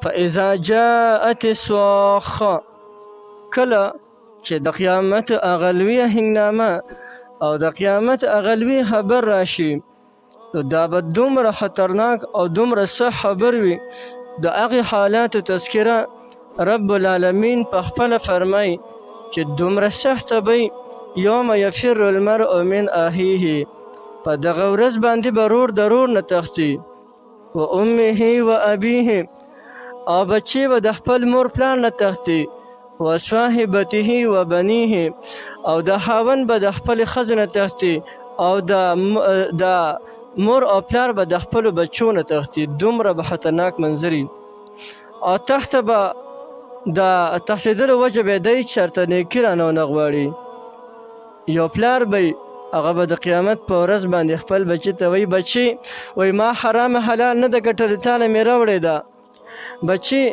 فاذا جاءت الصاخه کله چې د قیامت اغلویه هنګنامه او د قیامت اغلوی خبر راشي نو دا به دومره خطرناک او دومره سخت خبر وي د هغې حالاتو تذکره رب العالمین په خپله فرمایي چې دومره سخته به یوم یفر المرء من اخیه په دغه ورځ باندې به رور د رور نه تښتي و امه و ابیه او بچی به د خپل مور پلار نه تښتي و صاحبته و بنیه او د خاوند به د خپلې ښځې نه تښتي او د مور او پلار به د خپلو بچو نه تښتي. دومره به خطرناک منظري او تحته به د تښتېدلو وجه به دی چې چېرته نیکي رانه ونه غواړي. یو پلار به هغه به د قیامت په ورځ باندې خپل بچي ته وایي بچي وایي ما حرام حلال نه ده ګټلې تا نه مې راوړې ده بچي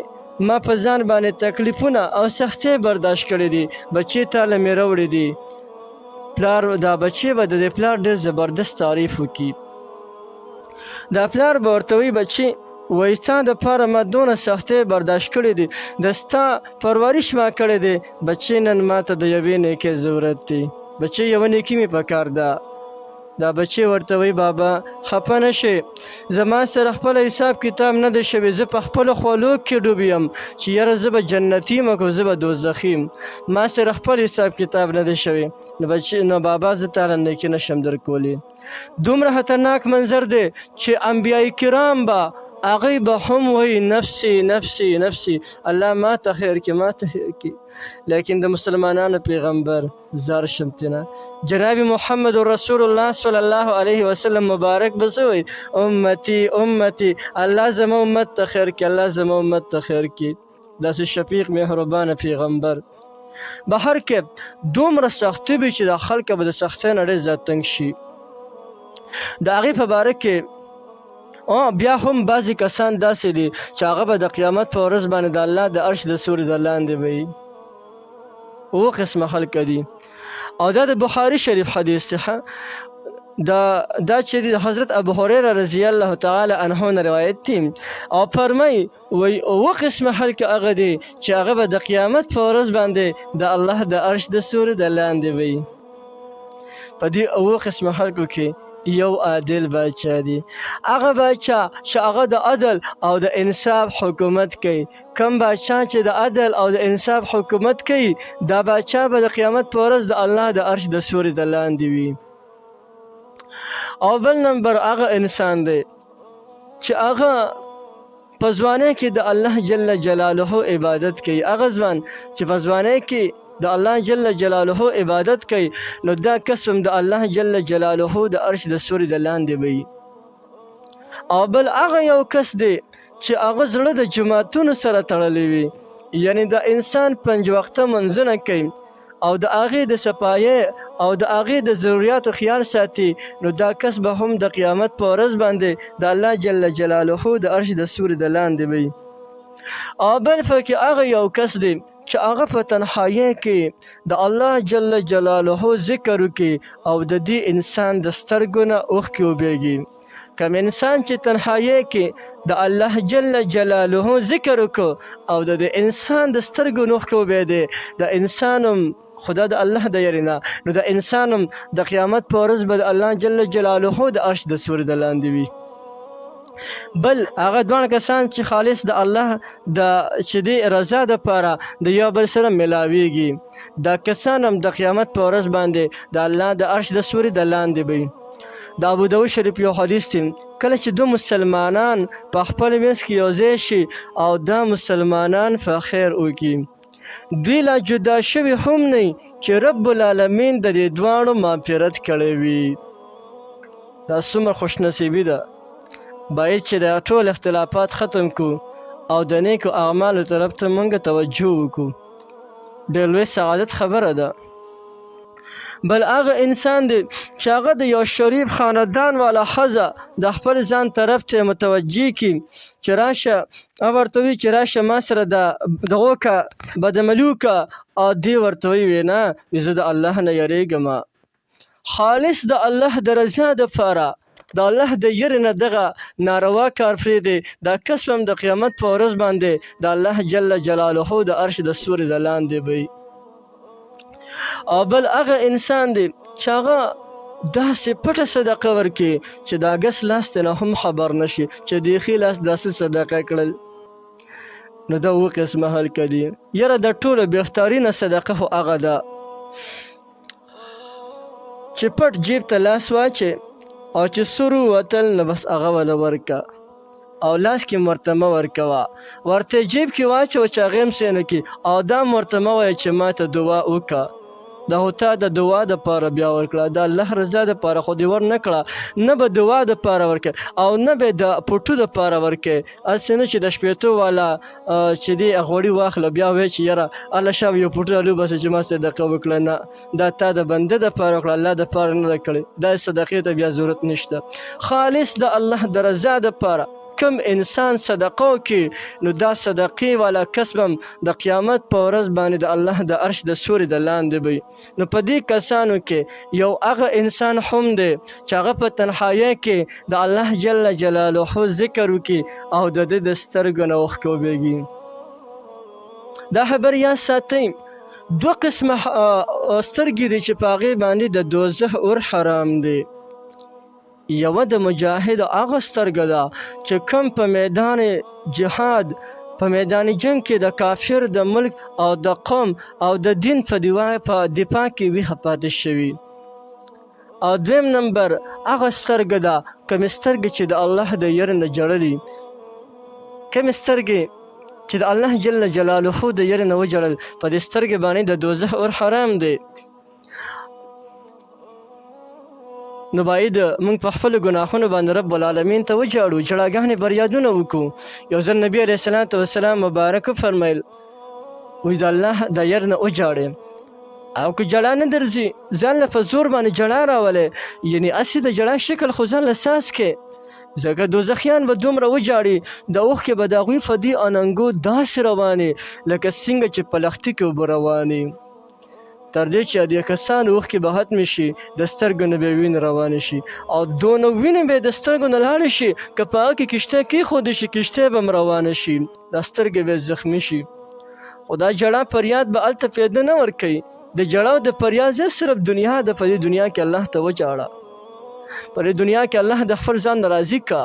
ما په ځان باندې تکلیفونه او سختۍ برداشت کړي دي بچي تا له مې راوړې دي. پلار دا بچي به د دې پلار ډېر زبردست تعریف وکړي. دا پلار به ورته وایي بچي وایي ستا دپاره ما دونه سختۍ برداشت کړي دي د ستا پرورش ما کړی دی بچي نن ما ته د یوې نیکۍ ضرورت دی بچي یوه نیکي مې پکار ده. دا بچی ورته وایي بابا خفه نه شي زما سره خپل حساب کتاب نه دی شوی زه په خپلو خولو کې ډوب یم چې یاره زه به جنتي یم که زه به دوزخي یم ما سره خپل حساب کتاب نه دی شوی نو بابا زه تاله نیکي نشم درکولی. دومره خطرناک منظر دی چې انبیای کرام به هغوی به هم وایي نفسي نفسي نفسي الله ما ته خیر کړي ما ته خیر کړي لیکن د مسلمانانو پیغمبر زار شمتنه جناب محمد رسول الله صلی الله علیه وسلم مبارک به څه وایي امتی امتی الله زما امت ته خیر کړي الله زما امت ته خیر کړي. داسې شفیق مهربانه پیغمبر بهر کې دومره سختي وي چې د خلکه به د سختۍ نه ډېر زیات تنګ شي. د هغې په باره کې بیا هم بعضې کسان داسې دي چې هغه به د قیامت په ورځ باندې د الله د عرش د سوري د لاندې به وي. اوه قسمه خلک دي او دا د بخاري شریف حدیث دی دا چې د حضرت ابو هریره رضی الله تعالی عنه نه روایت دی او فرمایي وایي اوه قسمه خلک هغه دي چې هغه به د قیامت په ورځ باندې د الله د عرش د سوري د لاندې به وي. په دې اوه قسمه خلکو کې یو عادل باچا دی هغه باچا چې هغه د عدل او د انصاف حکومت کوي. کم باچا چې د عدل او د انصاف حکومت کوي دا باچا به د قیامت په ورځ د الله د عرش د سوري د لاندې وي. او بل نمبر هغه انسان دی چې هغه په ځوانۍ کې د الله جل جلاله عبادت کوي. هغه ځوان چې په ځوانۍ کې د الله جل جلاله عبادت کوي نو دا قسم د الله جل جلاله د عرش د سوري د لاندې وي. او بل هغه یو کس دی چې هغه زړه د جماعتونو سره تړلی وي یعنی د انسان 5 وخته منځونه کوي او د هغې د صفایۍ او د هغې د ضروریاتو خیال ساتي نو دا کس به هم د قیامت په ورځ باندې د الله جل جلاله د عرش د سوري د لاندې وي. او بل پکې هغه یو کس دی چې هغه په تنهایۍ کې د الله جل جلاله ذکر وکړي او د دې انسان د سترګو نه اوښکې وبهیږي. کم انسان چې تنهایۍ کې د الله جل جلاله ذکر وکړو او د دې انسان د سترګو نه اوښکې وبهېدې د انسان خدا د الله د یاري نه نو د انسان د قیامت په ورځ به د الله جل جلاله د عرش د سوري د لاندې وي. بل هغه دوه کسان چې خالص د الله د چې د رضا دپاره د یو بل سره ملاویږي دا کسان هم د قیامت په ورځ باندې د الله د عرش د سوري د لاندې وي. د ابو داود شریف یو حدیث دی کله چې دو مسلمانان په خپل منځ کې یو ځای شي او دا مسلمانان په خیر وکړي دوی لا جدا شوي هم نه چې رب العالمین د دې دواړو مغفرت کړی وي. دا څومره خوشنصیبي ده. باید چې دا ټول اختلافات ختم کو او د نیکو اعمالو طرف ته موږ توجه وکړو. ډېر لوی سعادت خبره ده. بل هغه انسان دی چې هغه د یو شریف خاندان والا ښځه د خپل ځان طرف ته متوجه کړي چې راشه ورته وایي چې راشه ما سره دغه وکړه بدعملي وکړه او دې ورته وایي نه زه د الله نه یریږم خالص د الله د رضا دپاره د الله د یرې نه دغه ناروا کار پرېږدي دا کسب هم د قیامت په ورځ باندې د الله جل جلاله د عرش د سوري د لاندې به وي. او بل هغه انسان دی چې هغه داسې پټه صدقه ورکړي چې د اګست لاس ته نه هم خبر نشي چې د ښي لاس داسې صدقه کړل. نو دا اووه قسمه هلکه دي. یاره د ټولو بهترینه صدقه خو هغه ده چې پټ جیب ته لاس واچې او چې سور ووتل نو بس هغه وله ورکه او لاس کې ورته مه ورکوه، ورته جیب کې واچوه چې هغې هم څه نه کړي او دا هم ورته مه وایه چې ما ته دعا وکړه. دا خو تا د دعا دپاره بیا ورکړه، د الله رضا دپاره خو دې ور نه کړه، نه به دعا دپاره ورکړې او نه به د پټو دپاره ورکړې. هسې نه چې د شپېتو والا چې دی غوړي واخله بیا وایي چې یاره الله شا یو پټو رالوباسه چې ما صدقه وکړه. نه، دا تا د بنده دپاره وکړه، الله دپاره نه ده کړې. دا صدقې ته بیا ضرورت نشته. خالص د الله د رضا دپاره کم انسان صدقه وکړي نو دا صدقې والا کسب هم د قیامت په ورځ باندې د الله د عرش د سوري د لاندې به وي. نو په دې کسانو کې یو هغه انسان هم دی چې هغه په تنهایۍ کې د الله جل جلاله ذکر وکړي او د ده د سترګو نه اوښکې وبهېږي. دا خبر یاد ساتئ، دوه قسمه سترګې دي چې په هغې باندې د دوزخ اور حرام دی. یوه د مجاهد هغه سترګه ده چې کم په میدان جهاد په میدان جنگ کې د کافر د ملک او د قوم او د دین په دفاع کې ویښه پاتې شوي. او دویم نمبر هغه سترګه ده کومې سترګې چې د الله د یرې نه جړلي، کومې سترګې چې د الله جل جلاله د یرې نه وجړل په دې سترګې باندې د دوزخ اور حرام دی. نو باید موږ په خپلو ګناهونو باندې رب العالمین ته وجاړو، جړاګانې بریادونه وکړو. یو ځل نبي علیه الصلاة والسلام مبارک فرمیل وایي د الله د یر نه وجاړې او که جړا نه درځي ځان له په زور باندې جړا راولې، یعنې هسې د جړا شکل خو ځان له ساز کې، ځکه دوزخیان به دومره وجاړي د اوښکې به د هغوی په دې اننګو داسې روانې لکه څنګه چې په لښتي کې اوبه روانې، تر دې چې د کسانو اوښکې به ختمې شي د سترګو نه به وینې روانې شي او دونه وینې به د سترګو نه لاړې شي که په هغه کې کښتۍ کېښودې شي کښتۍ به هم روانه شي، دا سترګې به زخمي شي. خو دا جړا فریاد به هلته فایده نه ورکوي. د جړا او د فریاد ځای صرف دنیا ده. په دې دنیا کې الله ته وجاړه، په دې دنیا کې الله د خپل ځان راضي که.